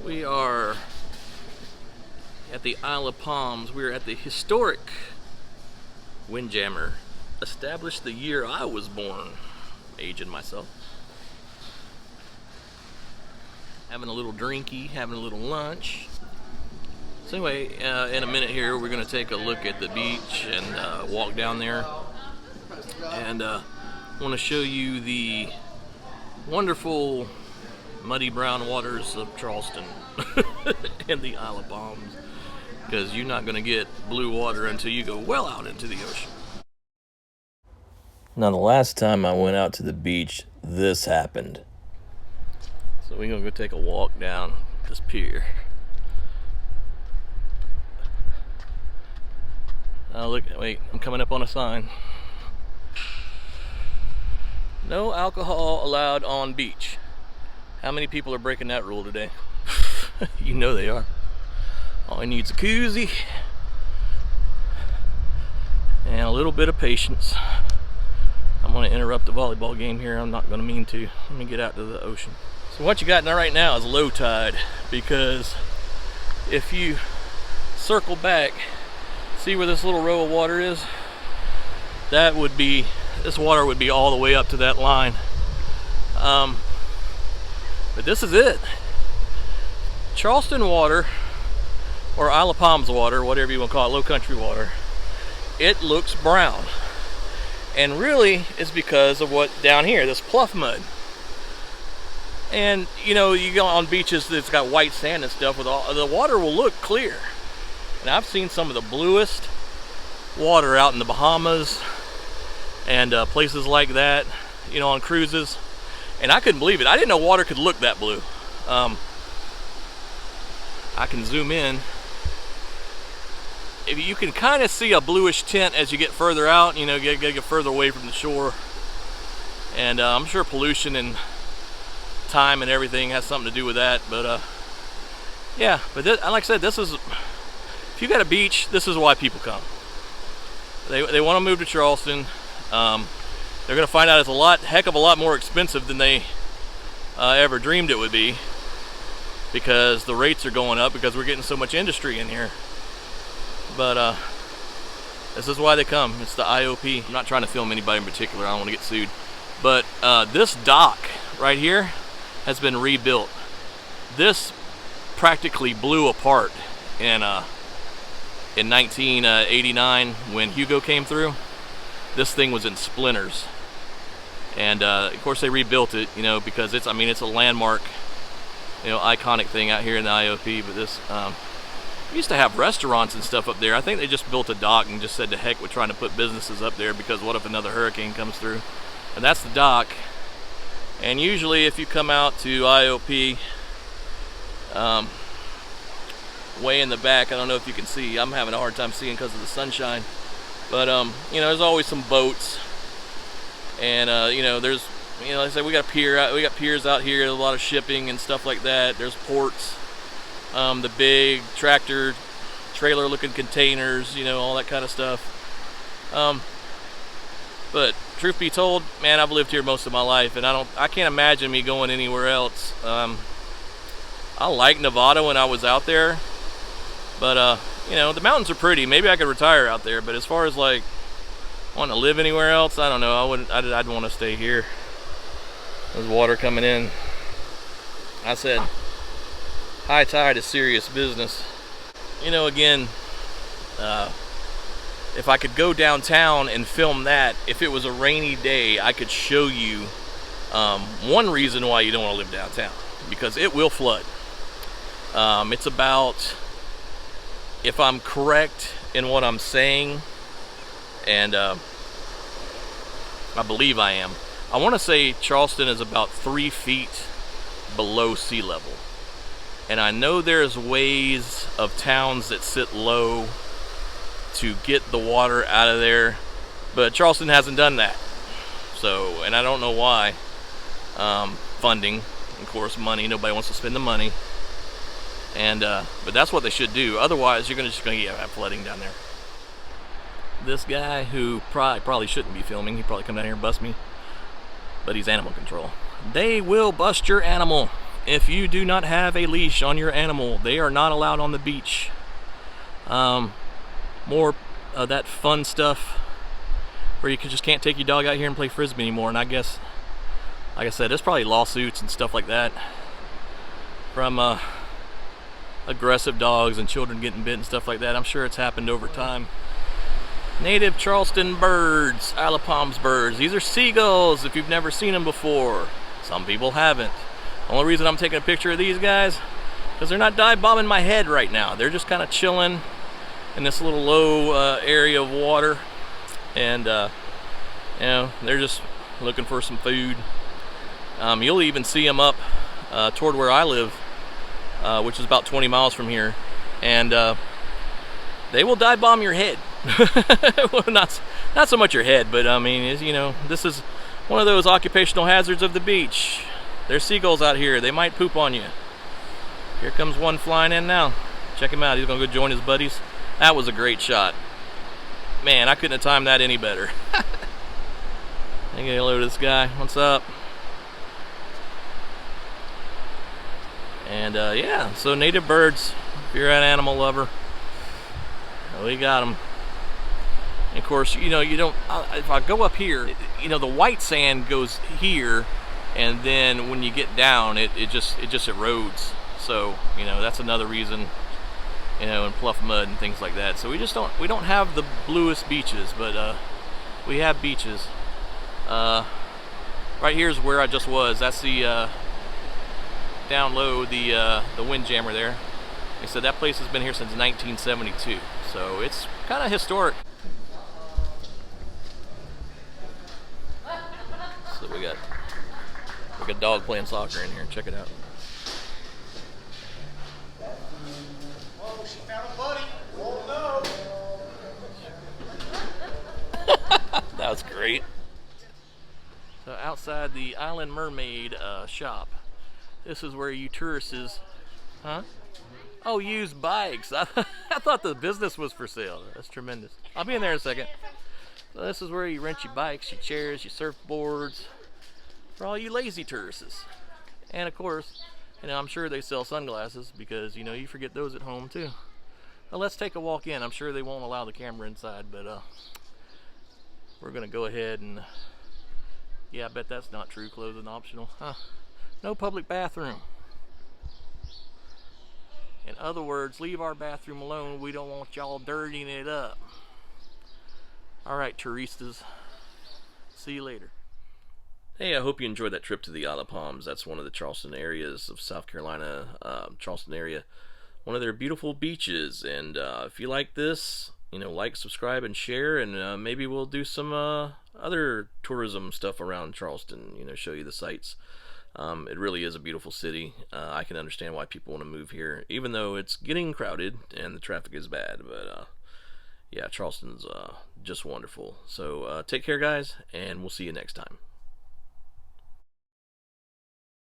We are at the Isle of Palms. We're at the historic Windjammer, established the year I was born, aging myself. Having a little drinky, having a little lunch. So anyway, in a minute here, we're going to take a look at the beach and walk down there. And I want to show you the wonderful muddy brown waters of Charleston and the Isle of Palms, because you're not going to get blue water until you go well out into the ocean. Now, the last time I went out to the beach, this happened. So we're going to go take a walk down this pier. Oh, look, wait, I'm coming up on a sign. No alcohol allowed on beach. How many people are breaking that rule today? You know they are. All I need is a koozie and a little bit of patience. I'm going to interrupt the volleyball game here. I'm not going to mean to. Let me get out to the ocean. So what you got now right now is low tide, because if you circle back, see where this little row of water is? That would be, this water would be all the way up to that line. But this is it. Charleston water, or Isle of Palms water, whatever you want to call it, Lowcountry water, it looks brown. And really, it's because of what down here, this pluff mud. And you know, you go on beaches that's got white sand and stuff, with all the water will look clear. And I've seen some of the bluest water out in the Bahamas and places like that, you know, on cruises. And I couldn't believe it. I didn't know water could look that blue. I can zoom in. If you can kind of see a bluish tint as you get further out, you know, get further away from the shore. And I'm sure pollution and time and everything has something to do with that. But yeah, but this, like I said, this is, if you got a beach, this is why people come. They want to move to Charleston. They're going to find out it's heck of a lot more expensive than they ever dreamed it would be, because the rates are going up because we're getting so much industry in here. But this is why they come. It's the IOP. I'm not trying to film anybody in particular. I don't want to get sued. But this dock right here has been rebuilt. This practically blew apart in 1989 when Hugo came through. This thing was in splinters, and of course they rebuilt it, you know, because it's, I mean, it's a landmark, you know, iconic thing out here in the IOP. But this, we used to have restaurants and stuff up there. I think they just built a dock and just said to heck with trying to put businesses up there, because what if another hurricane comes through? And that's the dock. And usually if you come out to IOP, way in the back, I don't know if you can see, I'm having a hard time seeing because of the sunshine. But you know, there's always some boats, and you know, there's, you know, like I said, we got piers out here, a lot of shipping and stuff like that. There's ports, the big tractor trailer looking containers, you know, all that kind of stuff. But truth be told, man, I've lived here most of my life, and I can't imagine me going anywhere else. I liked Nevada when I was out there, but you know, the mountains are pretty. Maybe I could retire out there, but as far as like wanting to live anywhere else, I don't know. I'd want to stay here. There's water coming in. I said, high tide is serious business. You know, again, if I could go downtown and film that, if it was a rainy day, I could show you one reason why you don't want to live downtown, because it will flood. It's about, if I'm correct in what I'm saying, and I believe I am, I want to say Charleston is about 3 feet below sea level. And I know there's ways of towns that sit low to get the water out of there, but Charleston hasn't done that. So, and I don't know why. Funding, of course, money. Nobody wants to spend the money. And but that's what they should do. Otherwise, you're just going to have flooding down there. This guy, who probably shouldn't be filming, he'd probably come down here and bust me, but he's animal control. They will bust your animal. if you do not have a leash on your animal, they are not allowed on the beach. More of that fun stuff where you just can't take your dog out here and play frisbee anymore. And I guess, like I said, there's probably lawsuits and stuff like that from aggressive dogs and children getting bit and stuff like that. I'm sure it's happened over time. Native Charleston birds, Isle of Palms birds. These are seagulls if you've never seen them before. Some people haven't. Only reason I'm taking a picture of these guys because they're not dive bombing my head right now. They're just kind of chilling in this little low area of water, and you know, they're just looking for some food. You'll even see them up toward where I live, which is about 20 miles from here, and they will dive bomb your head. Well, not so much your head, but I mean, you know, this is one of those occupational hazards of the beach. There's seagulls out here. They might poop on you. Here comes one flying in now. Check him out. He's gonna go join his buddies. That was a great shot. Man, I couldn't have timed that any better. Say hello to this guy. What's up? And yeah, so native birds, if you're an animal lover, we got them. And of course, you know, you don't, if I go up here, you know, the white sand goes here, and then when you get down, it just erodes. So, you know, that's another reason, you know, and pluff mud and things like that. So we don't have the bluest beaches, but we have beaches. Right here's where I just was. That's the down low, the Windjammer there. Like I said, that place has been here since 1972, so it's kind of historic. So we got like a dog playing soccer in here. Check it out. Oh, she found a buddy. Oh no. That was great. So outside the Island Mermaid shop, this is where you tourists, huh? Oh, use bikes. I thought the business was for sale. That's tremendous. I'll be in there in a second. So this is where you rent your bikes, your chairs, your surfboards, for all you lazy tourists. And of course, you know, I'm sure they sell sunglasses because, you know, you forget those at home too. Well, let's take a walk in. I'm sure they won't allow the camera inside, but we're gonna go ahead and, yeah, I bet that's not true. Clothing optional. Huh. No public bathroom. In other words, leave our bathroom alone. We don't want y'all dirtying it up. Alright, touristas. See you later. Hey, I hope you enjoyed that trip to the Isle of Palms. That's one of the Charleston areas of South Carolina, Charleston area. One of their beautiful beaches. And if you like this, you know, like, subscribe, and share. And maybe we'll do some other tourism stuff around Charleston. You know, show you the sights. It really is a beautiful city. I can understand why people want to move here, even though it's getting crowded and the traffic is bad. But yeah, Charleston's just wonderful. So take care, guys, and we'll see you next time.